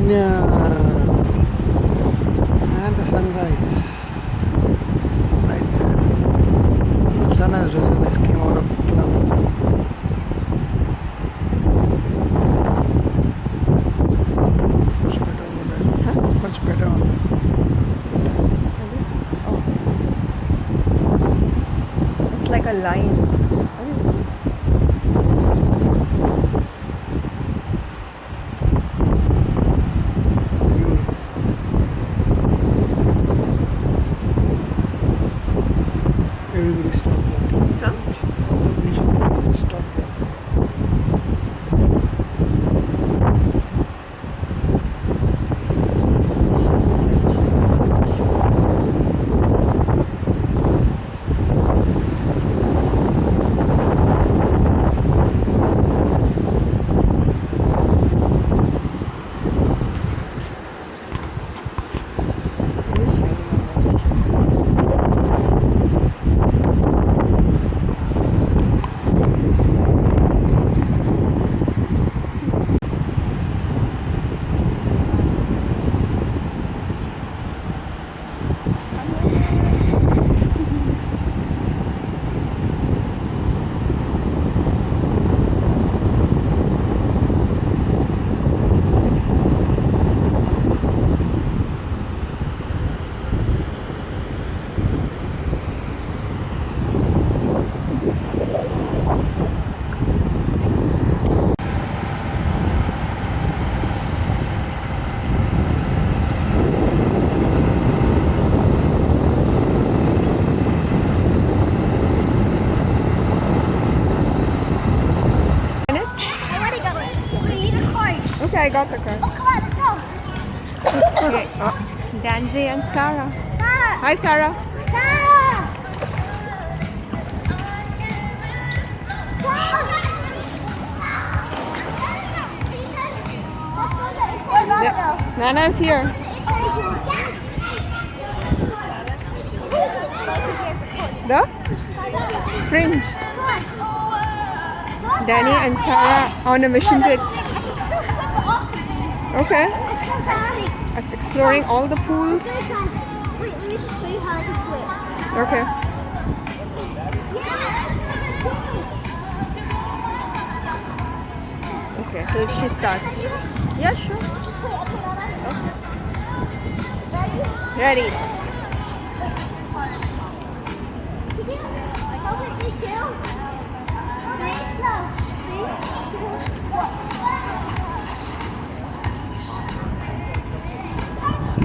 Yeah. And the sunrise. Right there. Sun has risen, just came out of the cloud. Much better over there. Huh? Much better on Is it? Oh, it's like a line. What is it? that. Beautiful. Everybody stop walking. Huh? On the beach, everybody stop walking. It is shining on that. Come here. Minute? I want to go. We need a card. Okay, I got the card. Oh, come on, let's go. Okay. Oh, Danzy and Sarah. Sarah. Hi, Sarah. Sarah. Where's Nana Yeah. go? Nana's here. The fringe. Danny and Sarah on a mission to okay. It's exploring all the pools. Wait, let me just show you how I can swim. Okay. Okay, here she starts. Yeah, sure. Just put it up and Okay. Ready? Ready. Okay, 3, 2, 3, no. 3, 2, 1.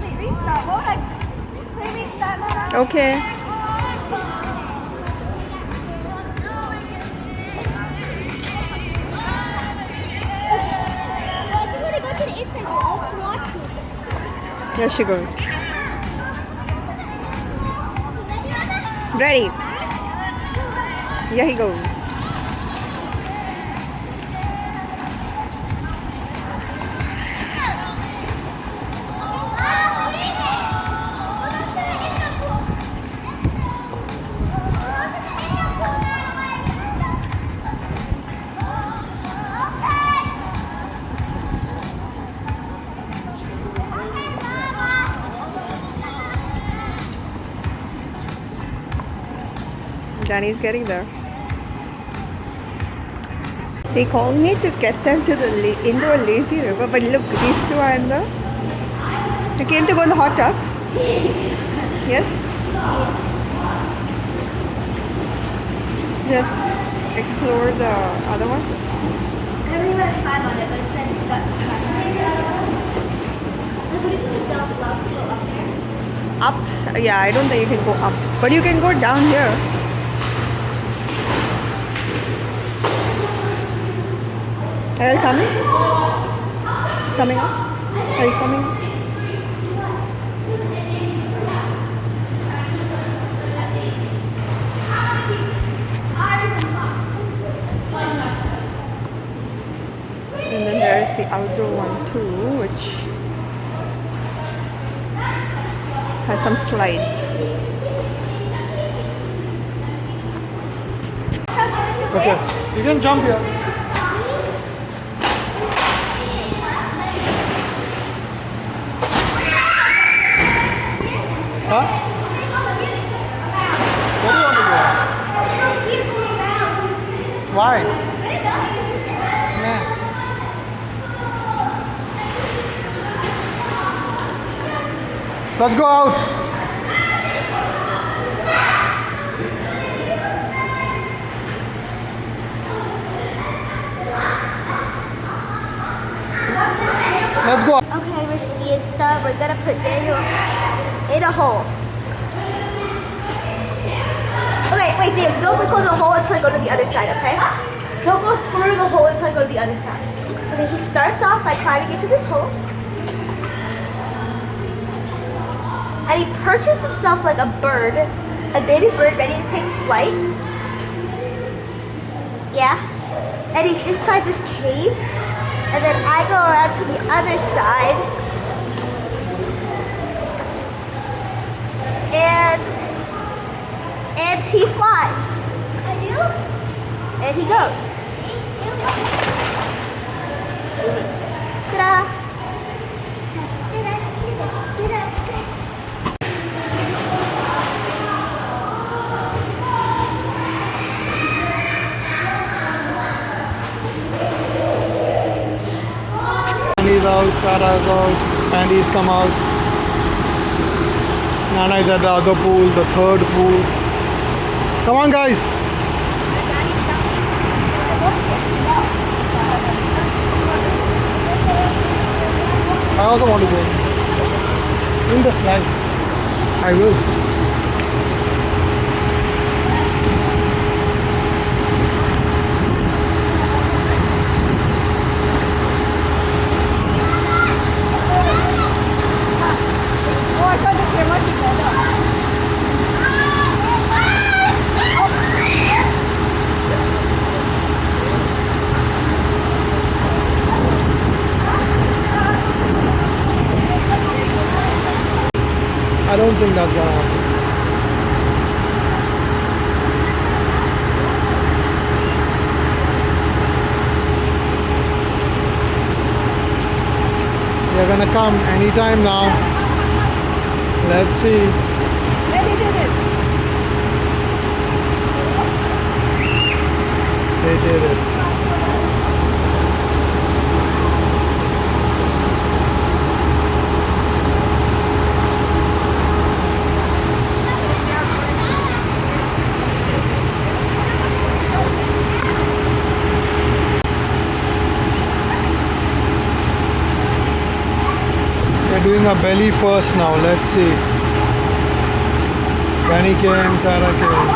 Wait, restart. Hold on. Wait, restart. Hold on. Okay. Well, I just want to go to the inside. I'll watch you. Here she goes. Ready, Mama? Ready. Yeah, he goes. Danny's getting there. They called me to get them to the indoor lazy river, but look, these two are in the. They came to go in the hot tub. Yes. Just explore the other one. I really want to climb on it, but it says you got to climb on it. What if you don't love to go up there? Up. Yeah, I don't think you can go up, but you can go down here. Are you coming? Coming up? Are you coming up? And then there's the outdoor one too, which has some slides. Okay, you can jump here. Let's go out. Let's go. Okay, we're skiing stuff. We're gonna put Daniel in a hole. Okay, wait, Daniel, don't look on the hole until I go to the other side, okay? Don't go through the hole until I go to the other side. Okay, he starts off by climbing into this hole. And he perches himself like a bird, a baby bird ready to take flight. Yeah. And he's inside this cave. And then I go around to the other side. And he flies. I do? And he goes. Ta-da! Andy's out, Tara's out, Andy's come out. Nana is at the other pool, the third pool. Come on, guys. I also want to go in the slide. I will. Oh, I thought the camera together. I don't think that's gonna happen. They're gonna come anytime now. Let's see. Yeah, they did it. They did it. They're doing a belly first now. Let's see. Benny came, Tara came.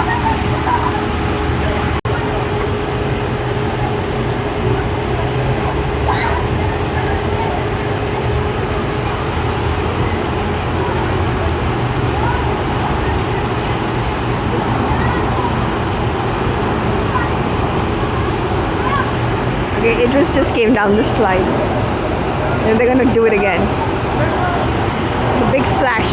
Okay, Idris just came down the slide. And they're gonna do it again. The big splash.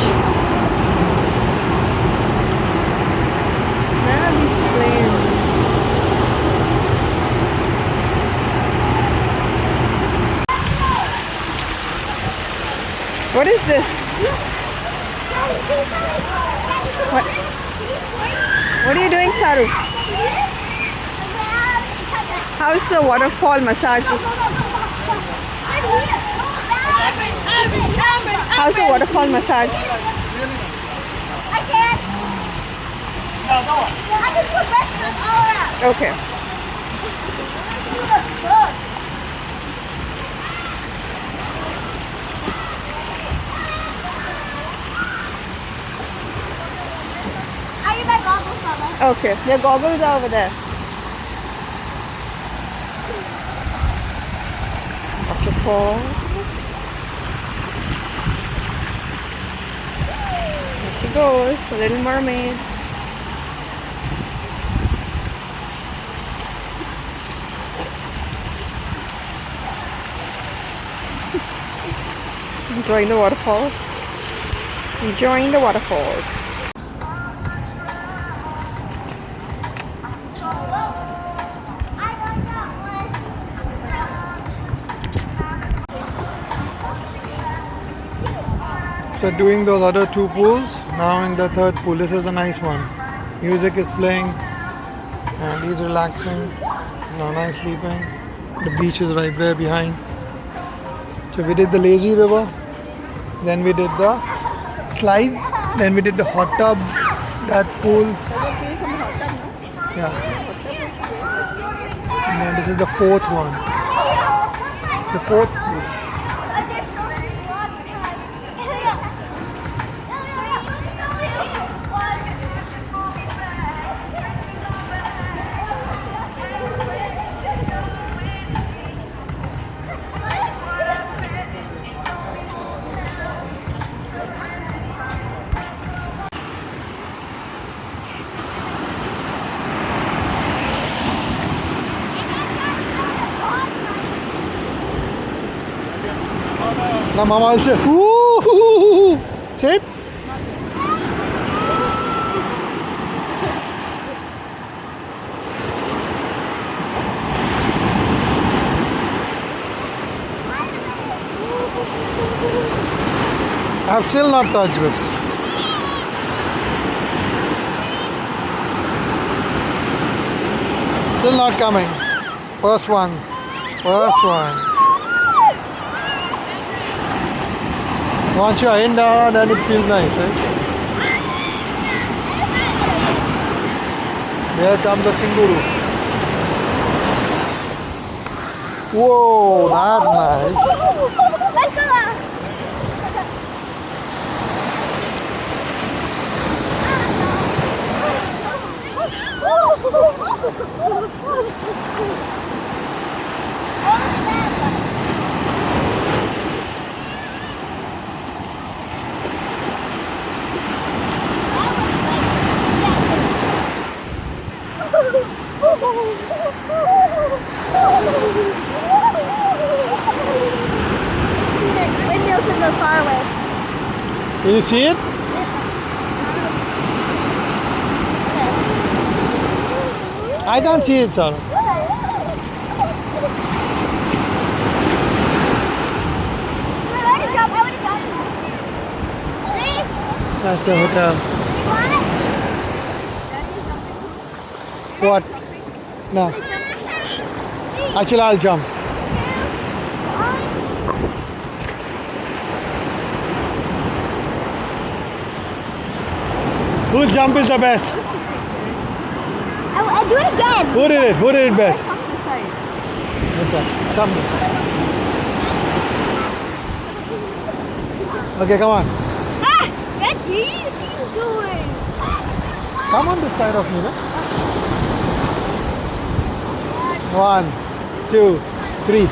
None of these flames. What is this? What? What are you doing, Saru? How's the waterfall massages? How's the waterfall massage? I can't. I can put restaurants all around. Okay. I need my goggles, Mama. Okay. Your goggles are over there. Waterfall. There she goes, the little mermaid. Enjoying the waterfall. Enjoying the waterfall. So doing those other two pools, now in the third pool. This is a nice one. Music is playing and he's relaxing. Nana is sleeping. The beach is right there behind. So we did the lazy river, then we did the slides, then we did the hot tub, that pool. Yeah. And then this is the fourth one. The fourth pool. Now Mama will say, ooh, sit. I have still not touched it. Still not coming. First one. First one. Once you are in there, then it feels nice, right? There comes the chinguru. Whoa, that's nice. Let's go. It's either windmills in the far away. Can you see it? You see it? I can't see it, Sarah. That's the hotel. What? No. Actually, I'll jump. Whose jump is the best? I'll do it again. Who did it? Who did it best? Come this side. This one. Come this one. Okay, come on. Ah! What are you doing? Come on this side of me, no? 1, 2, 3.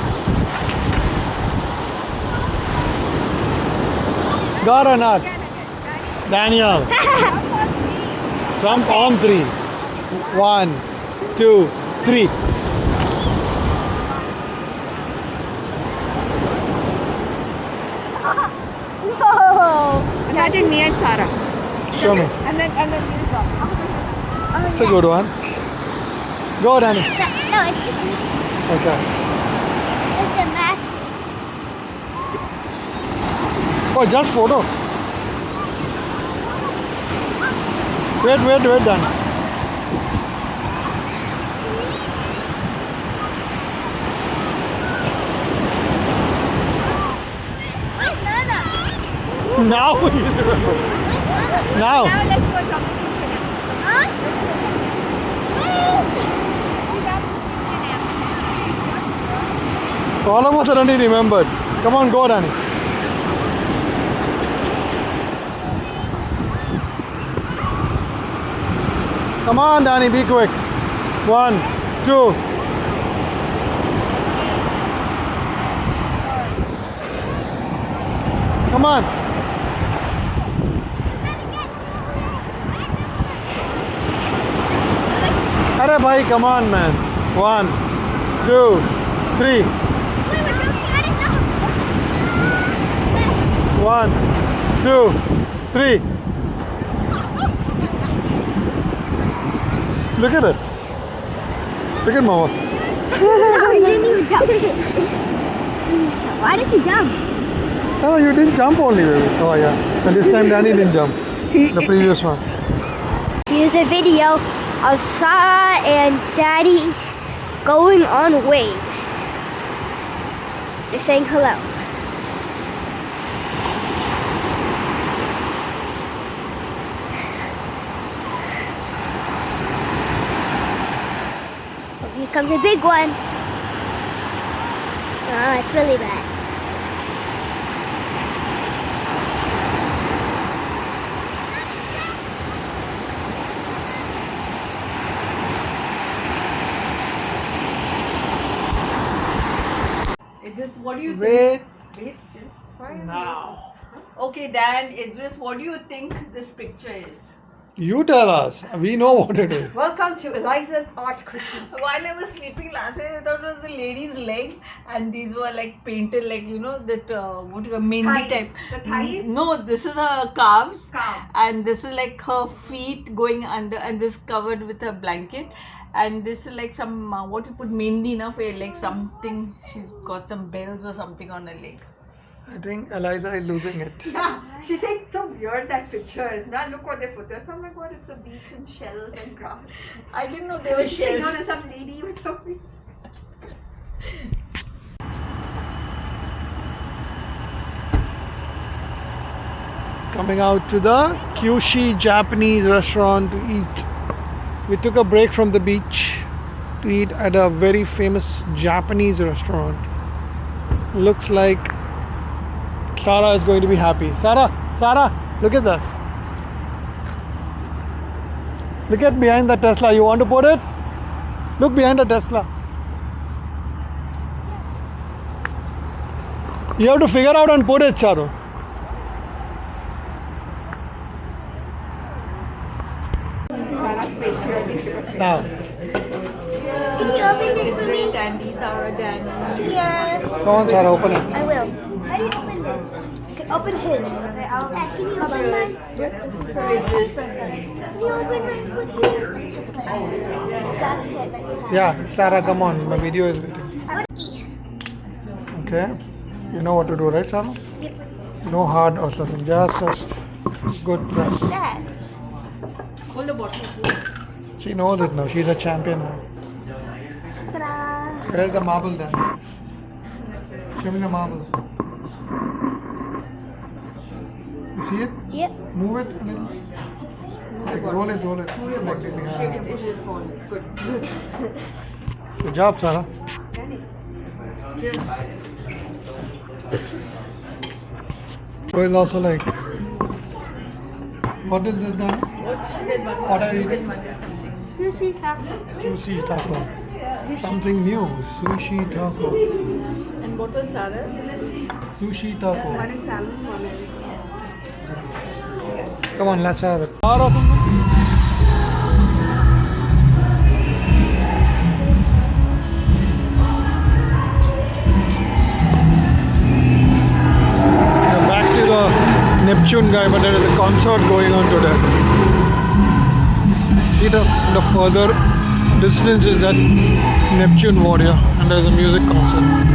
Got or not? Daniel. Jump on 3. 1, 2, 3. No. Imagine me and Sarah. Show me. And then you drop. It's a good one. Go, Danny. No, it's Okay. a mess. Oh, just photo. Wait, Danny. Now you remember. Now. Now let's go jumping. All of us suddenly remembered. Come on, go, Danny. Come on, Danny, be quick. 1, 2. Come on. Arey bhai, come on, man. 1, 2, 3. 1, 2, 3. Look at it. Look at Mama. No, you didn't even jump. Why did you jump? No, you didn't jump only, baby. Oh, yeah. And this time Danny didn't jump. The previous one. Here's a video of Sarah and Daddy going on waves. They're saying hello. comes a big one. Oh, it's really bad. Idris, what do you Wait think? Wait still. now. Okay, Dan, Idris, what do you think this picture is? You tell us. We know what it is. Welcome to Eliza's art critique. While I was sleeping last night, I thought it was the lady's leg, and these were like painted, like that what you call mehendi Thighs. type. The thighs? No, this is her calves, Calves. and this is like her feet going under, and this covered with a blanket, and this is like some what you put mehendi na for like something. She's got some bells or something on her leg. I think Eliza is losing it. Yeah, she said it's so weird that picture is. Now look what they put there. So, oh my god, it's a beach and shells and grass. I didn't know they were Sitting shells. on some lady with a Coming out to the Kyushi Japanese restaurant to eat. We took a break from the beach to eat at a very famous Japanese restaurant. Looks like Sarah is going to be happy. Sarah, look at this. Look at behind the Tesla. You want to put it? Look behind the Tesla. You have to figure out and put it, Charu. Now, Idris, Andy, Sarah, Dan. Cheers. come on, Sarah, open it. I will. How do you open this? Okay, open his. Okay, I'll. Can you open mine? This is for Idris. Can you open mine quickly? Sandpit that you have. Yeah, Sarah, come on. My video is waiting. Okay. You know what to do, right, Sarah? Yep. No hard or something. Just good press. That. Hold the bottle. She knows it now. She's a champion now. Ta-da. Where's the marble then? Show me the marble. You see it? Yep. Move it a little. Like, roll it. Like it behind. It will fall. Good. Good job, Sarah. So is also like, what is this done? What she said, What are you eating? something. Sushi taco. Sushi taco. Something new. Sushi taco. And what was Sarah's? Sushi taco. One is salmon, one is. Come on, let's have it. We're back to the Neptune guy, but there is a concert going on today. See the further distance is that Neptune Warrior, and there's a music concert.